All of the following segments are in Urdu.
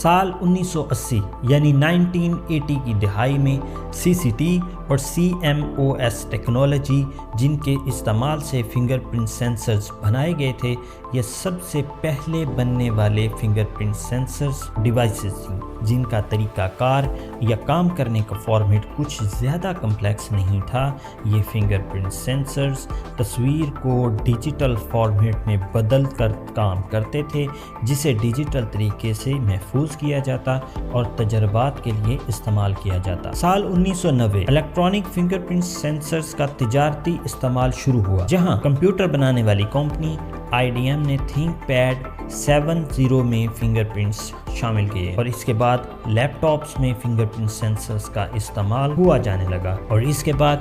سال 1980 یعنی 1980 کی دہائی میں CCT اور CMOS ٹیکنالوجی جن کے استعمال سے فنگر پرنٹ سینسرز بنائے گئے تھے، یہ سب سے پہلے بننے والے فنگر پرنٹ سینسرز ڈیوائسز تھیں جن کا طریقہ کار یا کام کرنے کا فارمیٹ کچھ زیادہ کمپلیکس نہیں تھا۔ یہ فنگر پرنٹ سینسرز تصویر کو ڈیجیٹل فارمیٹ میں بدل کر کام کرتے تھے، جسے ڈیجیٹل طریقے سے محفوظ کیا جاتا اور تجربات کے لیے استعمال کیا جاتا۔ سال 1990 الیکٹرانک فنگر پرنٹ سینسرز کا تجارتی استعمال شروع ہوا، جہاں کمپیوٹر بنانے والی کمپنی IBM نے تھنک پیڈ 70 میں فنگر پرنٹس شامل کیے اور اس کے بعد لیپ ٹاپس میں فنگر پرنٹ سینسرز کا استعمال ہوا جانے لگا، اور اس کے بعد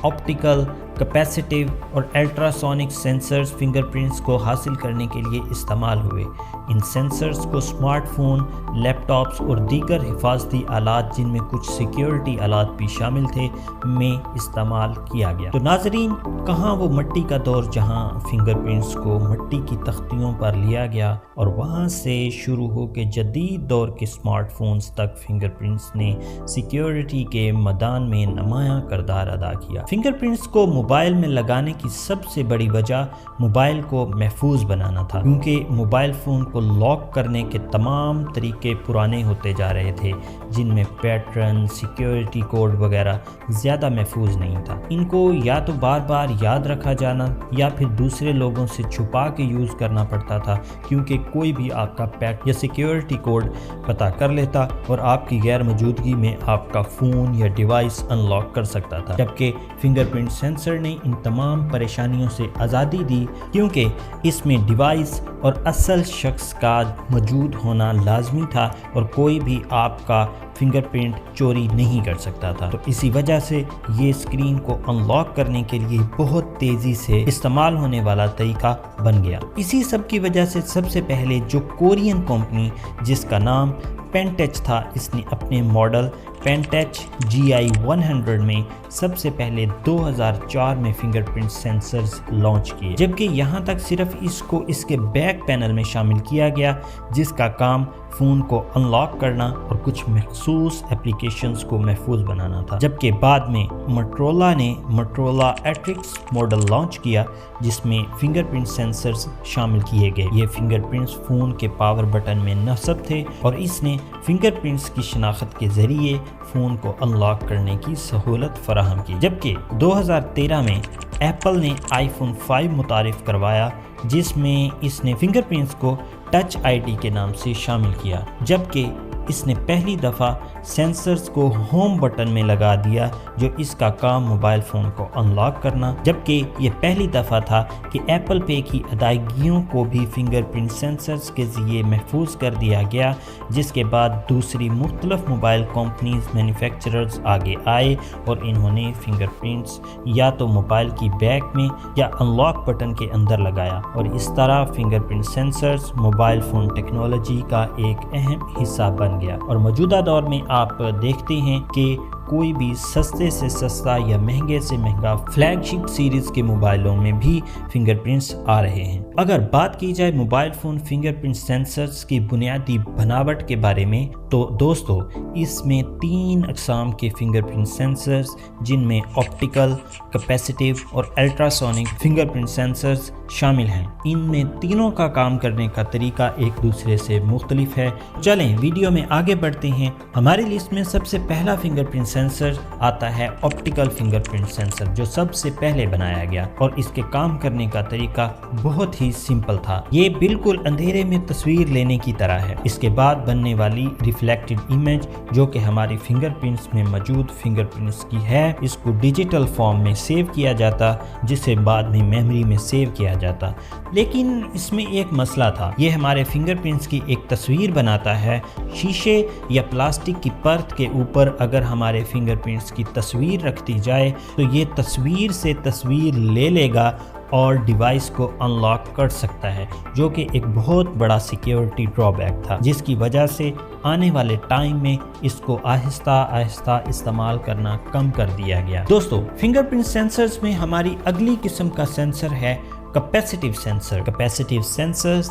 آپٹیکل، کیپیسٹیو اور الٹراسونک سینسرز فنگر پرنٹس کو حاصل کرنے کے لیے استعمال ہوئے۔ ان سینسرز کو اسمارٹ فون، لیپ ٹاپس اور دیگر حفاظتی آلات جن میں کچھ سیکیورٹی آلات بھی شامل تھے میں استعمال کیا گیا۔ تو ناظرین، کہاں وہ مٹی کا دور جہاں فنگر پرنٹس کو مٹی کی تختیوں پر لیا گیا اور وہاں سے شروع ہو کے جدید دور کے اسمارٹ فونز تک فنگر پرنٹس نے سیکیورٹی کے میدان میں نمایاں کردار ادا کیا۔ فنگر پرنٹس کو موبائل میں لگانے کی سب سے بڑی وجہ موبائل کو محفوظ بنانا تھا، کیونکہ موبائل فون کو لاک کرنے کے تمام طریقے پرانے ہوتے جا رہے تھے جن میں پیٹرن، سیکیورٹی کوڈ وغیرہ زیادہ محفوظ نہیں تھا۔ ان کو یا تو بار بار یاد رکھا جانا یا پھر دوسرے لوگوں سے چھپا کے یوز کرنا پڑتا تھا، کیونکہ کوئی بھی آپ کا پیٹ یا سیکیورٹی کوڈ پتہ کر لیتا اور آپ کی غیر موجودگی میں آپ کا فون یا ڈیوائس ان لاک کر سکتا تھا۔ جبکہ فنگر پرنٹ سینسر نے ان تمام پریشانیوں سے آزادی دی، کیونکہ اس میں ڈیوائس اور اصل شخص کا موجود ہونا لازمی تھا اور کوئی بھی آپ کا فنگر پرنٹ چوری نہیں کر سکتا تھا۔ تو اسی وجہ سے یہ اسکرین کو ان لاک کرنے کے لیے بہت تیزی سے استعمال ہونے والا طریقہ بن گیا۔ اسی سب کی وجہ سے سب سے پہلے جو کورین کمپنی جس کا نام پینٹچ تھا، اس نے اپنے ماڈل پینٹچ GI 100 میں سب سے پہلے 2004 میں فنگر پرنٹ سینسرز لانچ کیے، جبکہ یہاں تک صرف اس کو اس کے بیک پینل میں شامل کیا گیا جس کا کام فون کو ان لاک کرنا اور کچھ مخصوص اپلیکیشنز کو محفوظ بنانا تھا۔ جبکہ بعد میں موٹرولا نے موٹرولا ایٹرکس ماڈل لانچ کیا جس میں فنگر پرنٹ سینسرز شامل کیے گئے۔ یہ فنگر پرنٹس فون کے پاور بٹن میں نصب تھے اور اس نے فنگر پرنٹس کی شناخت کے ذریعے فون کو ان لاک کرنے کی سہولت فراہم کی۔ جبکہ 2013 میں ایپل نے iPhone 5 متعارف کروایا جس میں اس نے فنگر پرنٹس کو ٹچ ID کے نام سے شامل کیا، جبکہ اس نے پہلی دفعہ سینسرز کو ہوم بٹن میں لگا دیا جو اس کا کام موبائل فون کو ان لاک کرنا، جبکہ یہ پہلی دفعہ تھا کہ ایپل پے کی ادائیگیوں کو بھی فنگر پرنٹ سینسرز کے ذریعے محفوظ کر دیا گیا، جس کے بعد دوسری مختلف موبائل کمپنیز مینوفیکچررز آگے آئے اور انہوں نے فنگر پرنٹس یا تو موبائل کی بیک میں یا ان لاک بٹن کے اندر لگایا، اور اس طرح finger print censors mobile phone technology کا ایک اہم حصہ بن گیا۔ اور موجودہ دور میں آپ دیکھتے ہیں کہ کوئی بھی سستے سے سستا یا مہنگے سے مہنگا فلیگ شپ سیریز کے موبائلوں میں بھی فنگر پرنٹس آ رہے ہیں۔ اگر بات کی جائے mobile phone finger print censors کی بنیادی بناوٹ کے بارے میں تو دوستو اس میں 3 اقسام کے فنگر پرنٹ سینسرز جن میں آپٹیکل، کیپیسٹیو اور الٹراسونک فنگر پرنٹ سینسرز شامل ہیں۔ ان میں تینوں کا کام کرنے کا طریقہ ایک دوسرے سے مختلف ہے۔ چلیں ویڈیو میں آگے بڑھتے ہیں۔ ہماری لسٹ میں سب سے پہلا فنگر پرنٹ سینسر آتا ہے آپٹیکل فنگر پرنٹ سینسر، جو سب سے پہلے بنایا گیا اور اس کے کام کرنے کا طریقہ بہت ہی سمپل تھا۔ یہ بالکل اندھیرے میں تصویر لینے کی طرح ہے۔ اس کے بعد بننے والی ریفلیکٹڈ امیج جو کہ ہماری فنگر پرنٹس میں موجود فنگر پرنٹس کی ہے، اس کو ڈیجیٹل فارم میں سیو کیا جاتا جسے بعد میں میموری میں سیو کیا جاتا۔ لیکن اس میں ایک مسئلہ تھا، یہ ہمارے فنگر پرنٹس کی ایک تصویر بناتا ہے۔ شیشے یا پلاسٹک کی پرت کے اوپر اگر ہمارے فنگر پرنٹس کی تصویر رکھ دی جائے تو یہ تصویر سے تصویر لے لے گا اور ڈیوائس کو ان لاک کر سکتا ہے، جو کہ ایک بہت بڑا سیکیورٹی ڈرا بیک تھا، جس کی وجہ سے آنے والے ٹائم میں اس کو آہستہ آہستہ استعمال کرنا کم کر دیا گیا۔ دوستو فنگر پرنٹ سینسرز میں ہماری اگلی قسم کا سینسر ہے کیپیسٹیو سینسر۔ کیپیسٹیو سینسرز